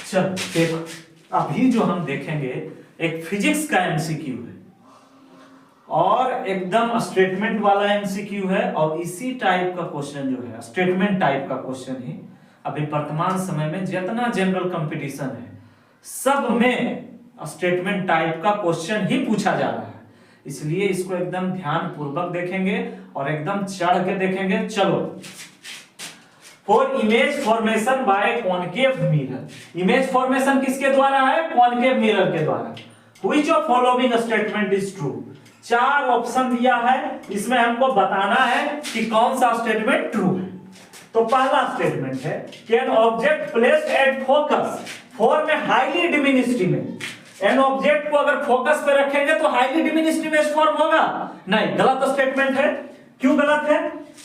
चलो देखो, अभी जो हम देखेंगे एक फिजिक्स का एमसीक्यू है और एकदम स्टेटमेंट वाला एमसीक्यू है, और इसी टाइप का क्वेश्चन जो है स्टेटमेंट टाइप का क्वेश्चन ही अभी वर्तमान समय में जितना जनरल कंपटीशन है सब में स्टेटमेंट टाइप का क्वेश्चन ही पूछा जा रहा है। इसलिए इसको एकदम ध्यान पूर्वक देखेंगे और एकदम चढ़ के देखेंगे। चलो, for image formation by concave mirror. Image formation किसके द्वारा है? कॉनकेव मिरर के द्वारा। Which of following statement is true? चार ऑप्शन दिया है, इसमें हमको बताना है कि कौन सा स्टेटमेंट ट्रू है। तो पहला स्टेटमेंट है कि an object placed at focus form a highly diminished image. An object को अगर फोकस पे रखेंगे तो हाईली डिमिनिश्ड इमेज फॉर्म होगा? नहीं, गलत स्टेटमेंट है। क्यों गलत है?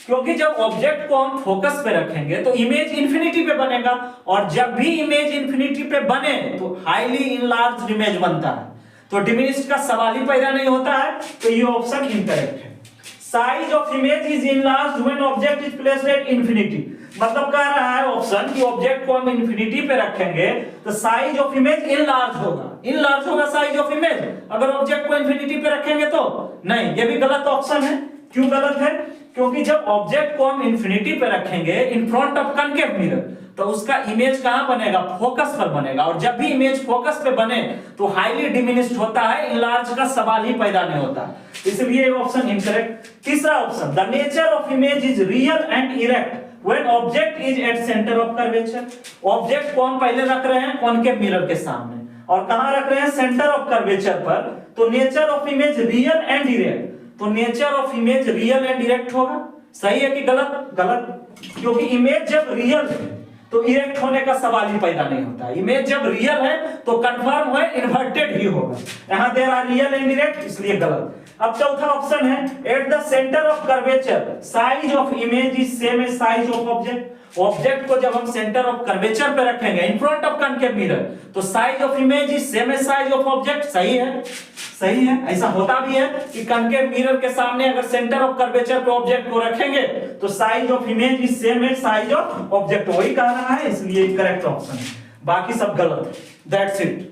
क्योंकि जब ऑब्जेक्ट को हम फोकस पे रखेंगे तो इमेज इंफिनिटी पे बनेगा, और जब भी इमेज इंफिनिटी पे बने तो हाईली इनलार्ज्ड इमेज बनता है, तो डिमिनिश्ड का सवाल ही पैदा नहीं होता है। तो ये ऑप्शन इनकरेक्ट है। Size of image is enlarged when object is placed at infinity. मतलब कह रहा है ऑप्शन कि ऑब्जेक्ट को हम इंफिनिटी पे रखेंगे तो साइज ऑफ इमेज इनलार्ज होगा। इनलार्ज होगा साइज ऑफ इमेज अगर ऑब्जेक्ट को इंफिनिटी पे रखेंगे तो? नहीं, ये भी गलत ऑप्शन है। क्यों गलत है? क्योंकि जब ऑब्जेक्ट को हम इंफिनिटी पे रखेंगे in front of concave mirror तो उसका इमेज कहां बनेगा? फोकस पर बनेगा, और जब भी इमेज फोकस पे बने तो हाईली डिमिनिश्ड होता है, इनलार्ज का सवाल ही पैदा नहीं होता। इसलिए ऑप्शन इनकरेक्ट। तीसरा option, the nature of image is real and erect when object is at centre of curvature. Object को हम पहले रख रहे हैं कॉनकेव मिरर के सामने, और कहां रख रहे हैं? सेंटर ऑफ कर्वेचर पर। तो nature of image real and erect, तो nature of image real and erect होगा। सही है कि गलत? गलत, क्योंकि इमेज जब रियल है तो इरेक्ट होने का सवाल ही पैदा नहीं होता। इमेज जब रियल है तो कंफर्म है इन्वर्टेड ही होगा। यहां दे रहा रियल एंड इरेक्ट, इसलिए गलत। अब चौथा ऑप्शन है, at the centre of curvature size of image is same as size of object. Object को जब हम सेंटर ऑफ कर्वेचर पे रखेंगे in front of concave mirror तो size of image is same as size of object. सही है, सही है। ऐसा होता भी है कि कॉनकेव मिरर के सामने अगर सेंटर ऑफ कर्वेचर पे ऑब्जेक्ट को रखेंगे तो size of image is same as size of object. वही कह रहा है, इसलिए करेक्ट ऑप्शन है। बाकी सब गलत है। That's it.